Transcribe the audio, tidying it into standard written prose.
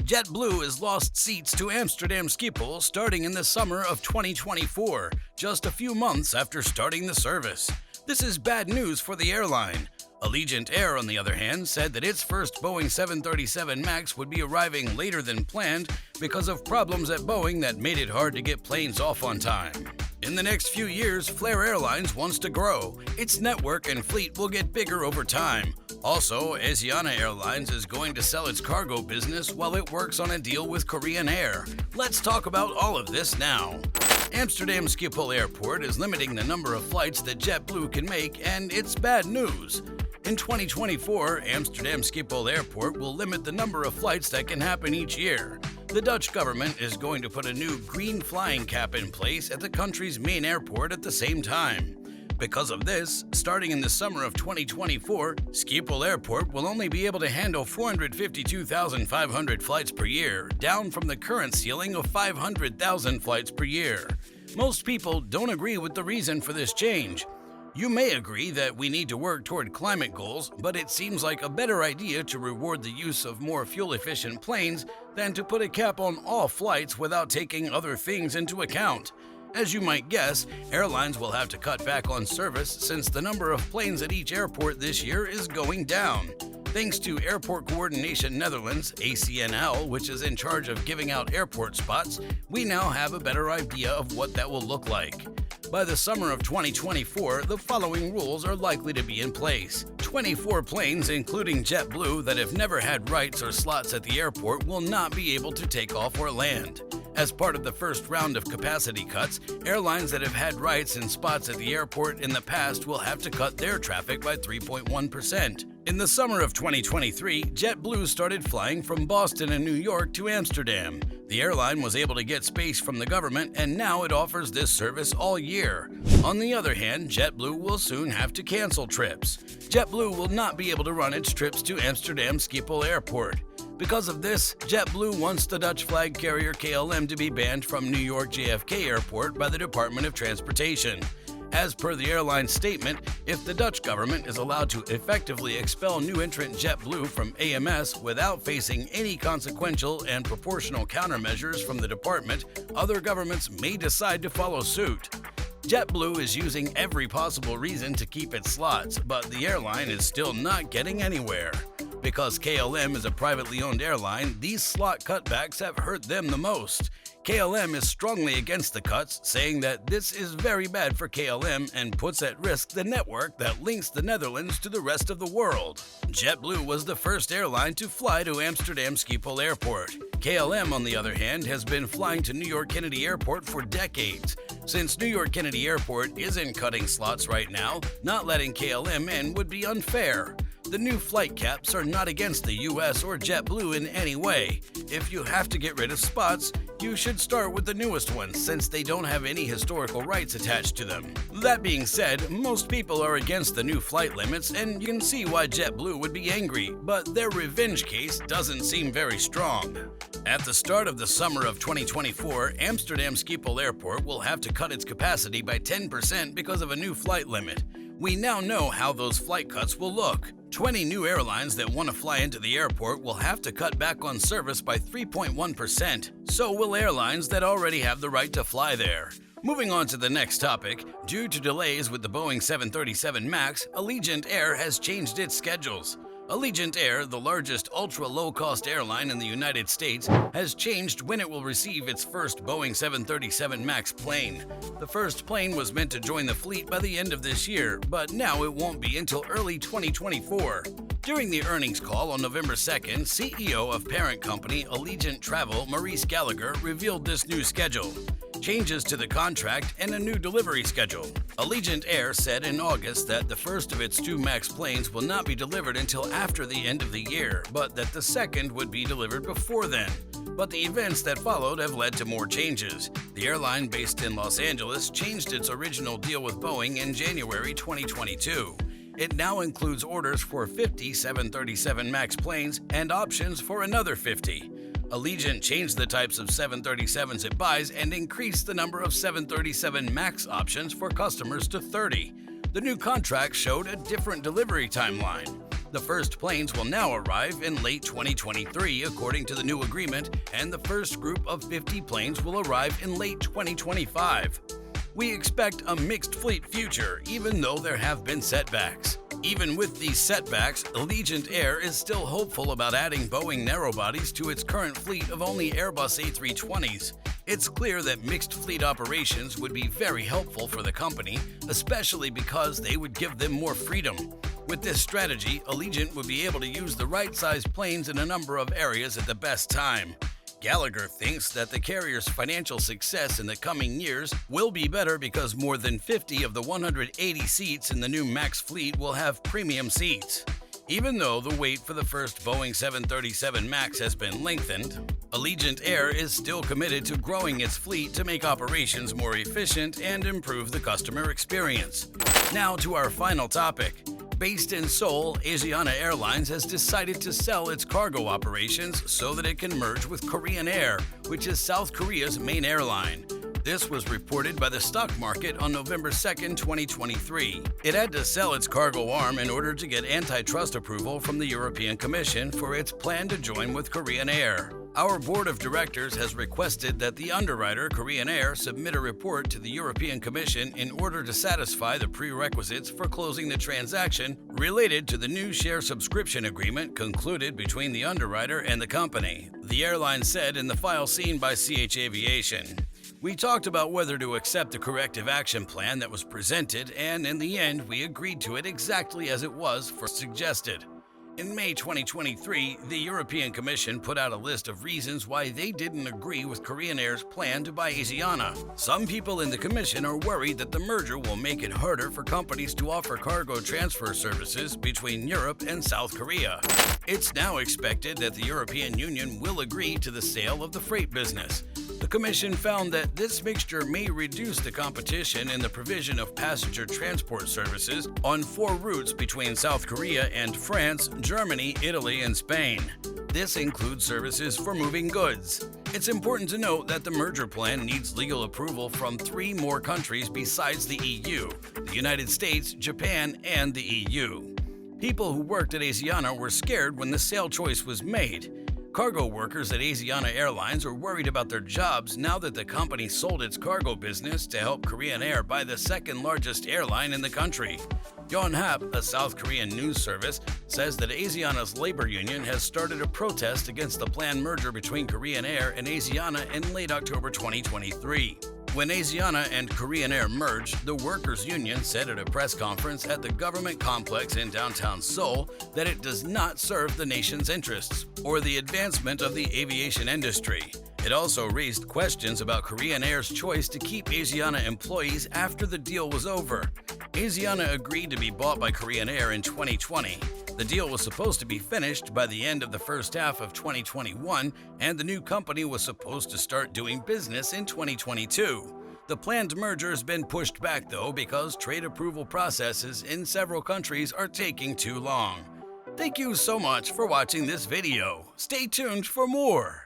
JetBlue has lost seats to Amsterdam Schiphol starting in the summer of 2024, just a few months after starting the service. This is bad news for the airline. Allegiant Air, on the other hand, said that its first Boeing 737 MAX would be arriving later than planned because of problems at Boeing that made it hard to get planes off on time. In the next few years, Flair Airlines wants to grow. Its network and fleet will get bigger over time. Also, Aviation Airlines is going to sell its cargo business while it works on a deal with Korean Air. Let's talk about all of this now. Amsterdam Schiphol Airport is limiting the number of flights that JetBlue can make, and it's bad news. In 2024, Amsterdam Schiphol Airport will limit the number of flights that can happen each year. The Dutch government is going to put a new green flying cap in place at the country's main airport at the same time. Because of this, starting in the summer of 2024, Schiphol Airport will only be able to handle 452,500 flights per year, down from the current ceiling of 500,000 flights per year. Most people don't agree with the reason for this change. You may agree that we need to work toward climate goals, but it seems like a better idea to reward the use of more fuel-efficient planes than to put a cap on all flights without taking other things into account. As you might guess, airlines will have to cut back on service since the number of planes at each airport this year is going down. Thanks to Airport Coordination Netherlands, ACNL, which is in charge of giving out airport spots, we now have a better idea of what that will look like. By the summer of 2024, the following rules are likely to be in place. 24 planes, including JetBlue, that have never had rights or slots at the airport will not be able to take off or land. As part of the first round of capacity cuts, airlines that have had rights and spots at the airport in the past will have to cut their traffic by 3.1%. In the summer of 2023, JetBlue started flying from Boston and New York to Amsterdam. The airline was able to get space from the government, and now it offers this service all year. On the other hand, JetBlue will soon have to cancel trips. JetBlue will not be able to run its trips to Amsterdam Schiphol Airport. Because of this, JetBlue wants the Dutch flag carrier KLM to be banned from New York JFK Airport by the Department of Transportation. As per the airline's statement, if the Dutch government is allowed to effectively expel new entrant JetBlue from AMS without facing any consequential and proportional countermeasures from the department, other governments may decide to follow suit. JetBlue is using every possible reason to keep its slots, but the airline is still not getting anywhere. Because KLM is a privately owned airline, these slot cutbacks have hurt them the most. KLM is strongly against the cuts, saying that this is very bad for KLM and puts at risk the network that links the Netherlands to the rest of the world. JetBlue was the first airline to fly to Amsterdam Schiphol Airport. KLM, on the other hand, has been flying to New York Kennedy Airport for decades. Since New York Kennedy Airport isn't cutting slots right now, not letting KLM in would be unfair. The new flight caps are not against the US or JetBlue in any way. If you have to get rid of spots, you should start with the newest ones since they don't have any historical rights attached to them. That being said, most people are against the new flight limits, and you can see why JetBlue would be angry, but their revenge case doesn't seem very strong. At the start of the summer of 2024, Amsterdam Schiphol Airport will have to cut its capacity by 10% because of a new flight limit. We now know how those flight cuts will look. 20 new airlines that want to fly into the airport will have to cut back on service by 3.1%. So will airlines that already have the right to fly there. Moving on to the next topic, due to delays with the Boeing 737 MAX, Allegiant Air has changed its schedules. Allegiant Air, the largest ultra-low-cost airline in the United States, has changed when it will receive its first Boeing 737 MAX plane. The first plane was meant to join the fleet by the end of this year, but now it won't be until early 2024. During the earnings call on November 2nd, CEO of parent company Allegiant Travel, Maurice Gallagher, revealed this new schedule. Changes to the contract, and a new delivery schedule. Allegiant Air said in August that the first of its two MAX planes will not be delivered until after the end of the year, but that the second would be delivered before then. But the events that followed have led to more changes. The airline, based in Los Angeles, changed its original deal with Boeing in January 2022. It now includes orders for 50 737 MAX planes and options for another 50. Allegiant changed the types of 737s it buys and increased the number of 737 MAX options for customers to 30. The new contract showed a different delivery timeline. The first planes will now arrive in late 2023 according to the new agreement, and the first group of 50 planes will arrive in late 2025. We expect a mixed fleet future, even though there have been setbacks. Even with these setbacks, Allegiant Air is still hopeful about adding Boeing narrowbodies to its current fleet of only Airbus A320s. It's clear that mixed fleet operations would be very helpful for the company, especially because they would give them more freedom. With this strategy, Allegiant would be able to use the right-sized planes in a number of areas at the best time. Gallagher thinks that the carrier's financial success in the coming years will be better because more than 50 of the 180 seats in the new MAX fleet will have premium seats. Even though the wait for the first Boeing 737 MAX has been lengthened, Allegiant Air is still committed to growing its fleet to make operations more efficient and improve the customer experience. Now to our final topic. Based in Seoul, Asiana Airlines has decided to sell its cargo operations so that it can merge with Korean Air, which is South Korea's main airline. This was reported by the stock market on November 2, 2023. It had to sell its cargo arm in order to get antitrust approval from the European Commission for its plan to join with Korean Air. Our board of directors has requested that the underwriter, Korean Air, submit a report to the European Commission in order to satisfy the prerequisites for closing the transaction related to the new share subscription agreement concluded between the underwriter and the company, the airline said in the file seen by CH Aviation. We talked about whether to accept the corrective action plan that was presented, and in the end, we agreed to it exactly as it was first suggested. In May 2023, the European Commission put out a list of reasons why they didn't agree with Korean Air's plan to buy Asiana. Some people in the Commission are worried that the merger will make it harder for companies to offer cargo transfer services between Europe and South Korea. It's now expected that the European Union will agree to the sale of the freight business. The Commission found that this mixture may reduce the competition in the provision of passenger transport services on 4 routes between South Korea and France, Germany, Italy, and Spain. This includes services for moving goods. It's important to note that the merger plan needs legal approval from 3 more countries besides the EU: the United States, Japan, and the EU. People who worked at Asiana were scared when the sale choice was made. Cargo workers at Asiana Airlines are worried about their jobs now that the company sold its cargo business to help Korean Air buy the second largest airline in the country. Yonhap, a South Korean news service, says that Asiana's labor union has started a protest against the planned merger between Korean Air and Asiana in late October 2023. When Asiana and Korean Air merged, the workers' union said at a press conference at the government complex in downtown Seoul that it does not serve the nation's interests or the advancement of the aviation industry. It also raised questions about Korean Air's choice to keep Asiana employees after the deal was over. Asiana agreed to be bought by Korean Air in 2020. The deal was supposed to be finished by the end of the first half of 2021, and the new company was supposed to start doing business in 2022. The planned merger has been pushed back, though, because trade approval processes in several countries are taking too long. Thank you so much for watching this video. Stay tuned for more.